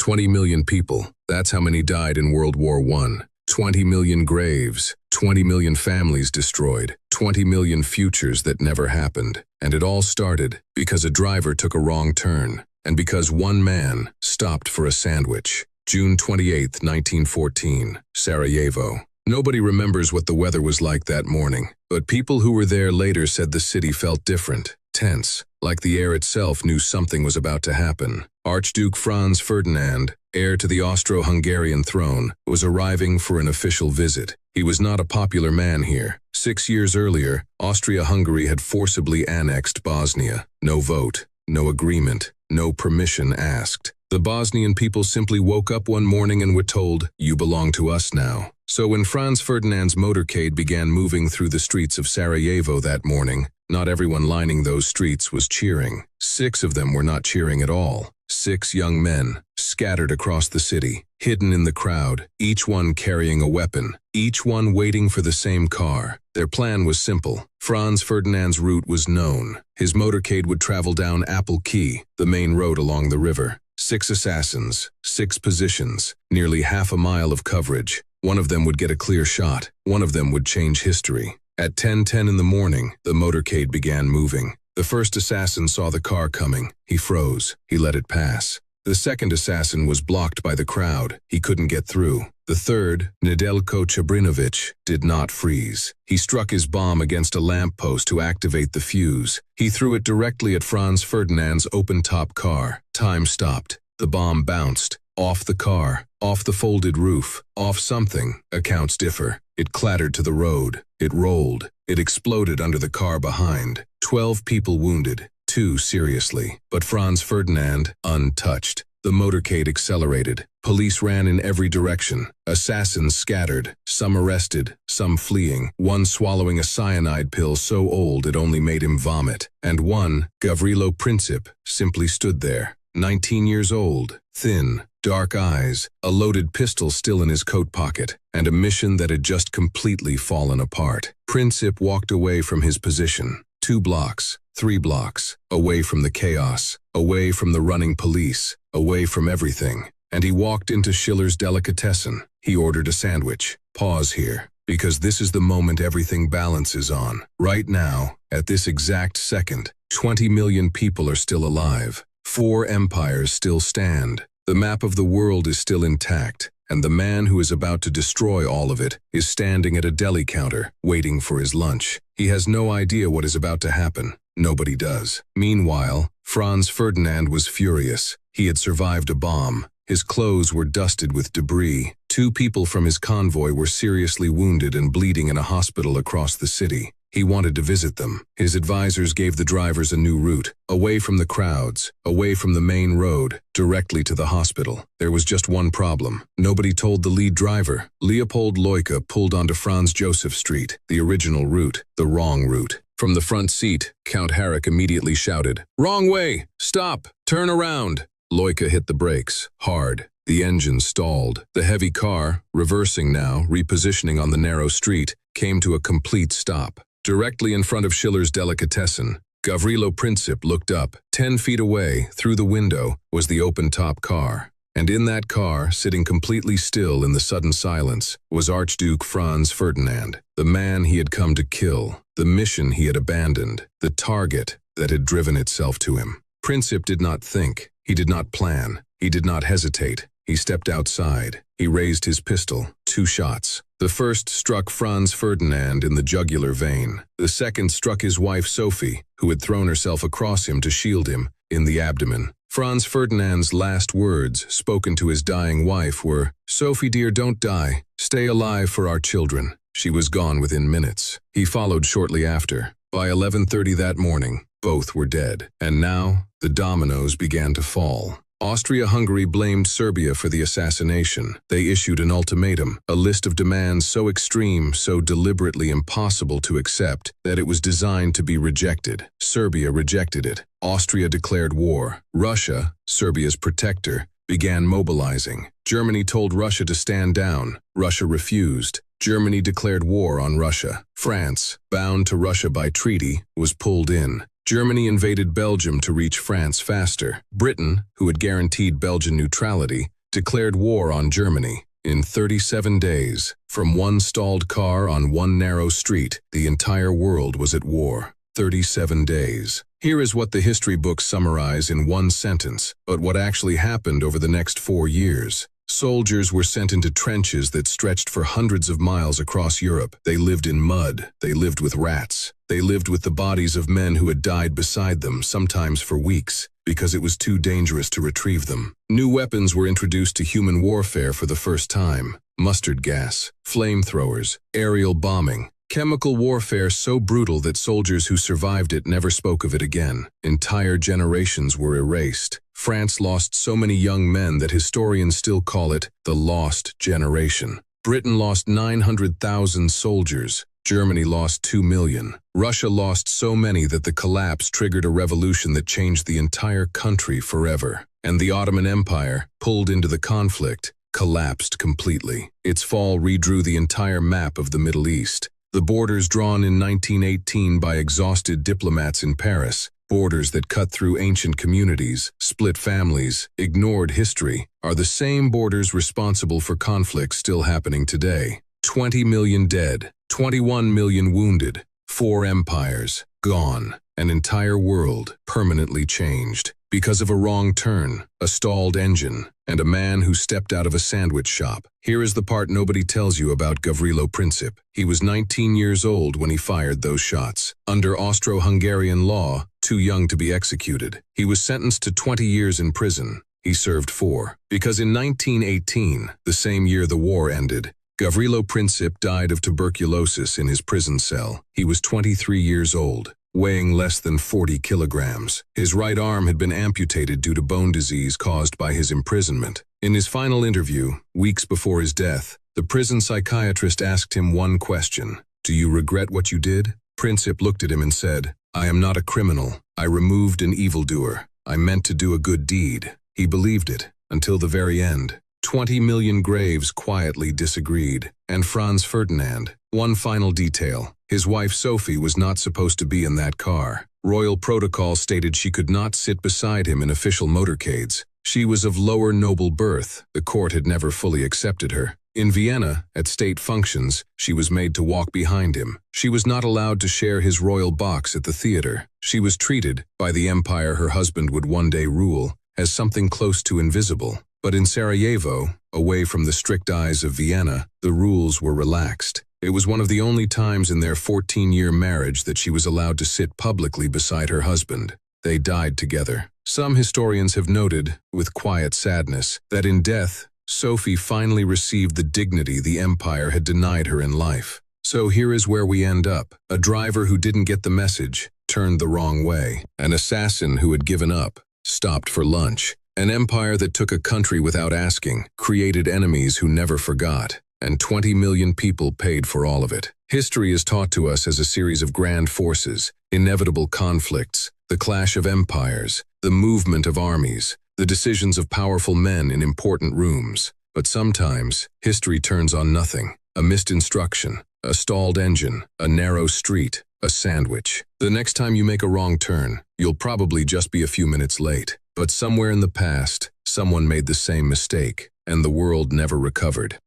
20 million people, that's how many died in World War I. 20 million graves, 20 million families destroyed, 20 million futures that never happened. And it all started because a driver took a wrong turn, and because one man stopped for a sandwich. June 28, 1914, Sarajevo. Nobody remembers what the weather was like that morning, but people who were there later said the city felt different, tense, like the air itself knew something was about to happen. Archduke Franz Ferdinand, heir to the Austro-Hungarian throne, was arriving for an official visit. He was not a popular man here. 6 years earlier, Austria-Hungary had forcibly annexed Bosnia. No vote, no agreement, no permission asked. The Bosnian people simply woke up one morning and were told, "You belong to us now." So when Franz Ferdinand's motorcade began moving through the streets of Sarajevo that morning, not everyone lining those streets was cheering. 6 of them were not cheering at all. 6 young men, scattered across the city, hidden in the crowd, each one carrying a weapon, each one waiting for the same car. Their plan was simple. Franz Ferdinand's route was known. His motorcade would travel down Apple Quay, the main road along the river. 6 assassins, 6 positions, nearly half a mile of coverage. One of them would get a clear shot. One of them would change history. At 10:10 in the morning, the motorcade began moving. The first assassin saw the car coming. He froze. He let it pass. The second assassin was blocked by the crowd. He couldn't get through. The third, Nedeljko Chabrinović, did not freeze. He struck his bomb against a lamppost to activate the fuse. He threw it directly at Franz Ferdinand's open-top car. Time stopped. The bomb bounced. Off the car, off the folded roof, off something. Accounts differ. It clattered to the road. It rolled. It exploded under the car behind. 12 people wounded, 2 seriously. But Franz Ferdinand, untouched. The motorcade accelerated. Police ran in every direction. Assassins scattered, some arrested, some fleeing, one swallowing a cyanide pill so old it only made him vomit. And one, Gavrilo Princip, simply stood there. 19 years old, thin, dark eyes, a loaded pistol still in his coat pocket, and a mission that had just completely fallen apart. Princip walked away from his position, 2 blocks, 3 blocks, away from the chaos, away from the running police, away from everything. And he walked into Schiller's Delicatessen. He ordered a sandwich. Pause here, because this is the moment everything balances on. Right now, at this exact second, 20 million people are still alive. 4 empires still stand. The map of the world is still intact, and the man who is about to destroy all of it is standing at a deli counter, waiting for his lunch. He has no idea what is about to happen. Nobody does. Meanwhile, Franz Ferdinand was furious. He had survived a bomb. His clothes were dusted with debris. 2 people from his convoy were seriously wounded and bleeding in a hospital across the city. He wanted to visit them. His advisors gave the drivers a new route, away from the crowds, away from the main road, directly to the hospital. There was just one problem. Nobody told the lead driver. Leopold Loika pulled onto Franz Joseph Street, the original route, the wrong route. From the front seat, Count Harrick immediately shouted, "Wrong way! Stop! Turn around!" Loika hit the brakes, hard. The engine stalled. The heavy car, reversing now, repositioning on the narrow street, came to a complete stop. Directly in front of Schiller's Delicatessen, Gavrilo Princip looked up. 10 feet away, through the window, was the open-top car. And in that car, sitting completely still in the sudden silence, was Archduke Franz Ferdinand, the man he had come to kill, the mission he had abandoned, the target that had driven itself to him. Princip did not think. He did not plan. He did not hesitate. He stepped outside. He raised his pistol. 2 shots. The first struck Franz Ferdinand in the jugular vein. The second struck his wife Sophie, who had thrown herself across him to shield him, in the abdomen. Franz Ferdinand's last words, spoken to his dying wife, were, "Sophie dear, don't die. Stay alive for our children." She was gone within minutes. He followed shortly after. By 11:30 that morning, both were dead. And now, the dominoes began to fall. Austria-Hungary blamed Serbia for the assassination. They issued an ultimatum, a list of demands so extreme, so deliberately impossible to accept, that it was designed to be rejected. Serbia rejected it. Austria declared war. Russia, Serbia's protector, began mobilizing. Germany told Russia to stand down. Russia refused. Germany declared war on Russia. France, bound to Russia by treaty, was pulled in. Germany invaded Belgium to reach France faster. Britain, who had guaranteed Belgian neutrality, declared war on Germany. In 37 days, from one stalled car on one narrow street, the entire world was at war. 37 days. Here is what the history books summarize in one sentence, but what actually happened over the next 4 years. Soldiers were sent into trenches that stretched for hundreds of miles across Europe. They lived in mud. They lived with rats. They lived with the bodies of men who had died beside them, sometimes for weeks, because it was too dangerous to retrieve them. New weapons were introduced to human warfare for the first time. Mustard gas, flamethrowers, aerial bombing, chemical warfare so brutal that soldiers who survived it never spoke of it again. Entire generations were erased. France lost so many young men that historians still call it the lost generation. Britain lost 900,000 soldiers. Germany lost 2 million. Russia lost so many that the collapse triggered a revolution that changed the entire country forever. And the Ottoman Empire, pulled into the conflict, collapsed completely. Its fall redrew the entire map of the Middle East. The borders drawn in 1918 by exhausted diplomats in Paris, borders that cut through ancient communities, split families, ignored history, are the same borders responsible for conflicts still happening today. 20 million dead, 21 million wounded, 4 empires gone, an entire world permanently changed. Because of a wrong turn, a stalled engine, and a man who stepped out of a sandwich shop. Here is the part nobody tells you about Gavrilo Princip. He was 19 years old when he fired those shots. Under Austro-Hungarian law, too young to be executed. He was sentenced to 20 years in prison. He served 4. Because in 1918, the same year the war ended, Gavrilo Princip died of tuberculosis in his prison cell. He was 23 years old, weighing less than 40 kilograms. His right arm had been amputated due to bone disease caused by his imprisonment. In his final interview, weeks before his death, the prison psychiatrist asked him one question: "Do you regret what you did?" Princip looked at him and said, "I am not a criminal. I removed an evildoer. I meant to do a good deed." He believed it, until the very end. 20 million graves quietly disagreed. And Franz Ferdinand, one final detail. His wife Sophie was not supposed to be in that car. Royal protocol stated she could not sit beside him in official motorcades. She was of lower noble birth. The court had never fully accepted her. In Vienna, at state functions, she was made to walk behind him. She was not allowed to share his royal box at the theater. She was treated, by the empire her husband would one day rule, as something close to invisible. But in Sarajevo, away from the strict eyes of Vienna, the rules were relaxed. It was one of the only times in their 14-year marriage that she was allowed to sit publicly beside her husband. They died together. Some historians have noted, with quiet sadness, that in death, Sophie finally received the dignity the empire had denied her in life. So here is where we end up. A driver who didn't get the message, turned the wrong way. An assassin who had given up, stopped for lunch. An empire that took a country without asking, created enemies who never forgot, and 20 million people paid for all of it. History is taught to us as a series of grand forces, inevitable conflicts, the clash of empires, the movement of armies, the decisions of powerful men in important rooms. But sometimes, history turns on nothing. A missed instruction, a stalled engine, a narrow street, a sandwich. The next time you make a wrong turn, you'll probably just be a few minutes late. But somewhere in the past, someone made the same mistake, and the world never recovered.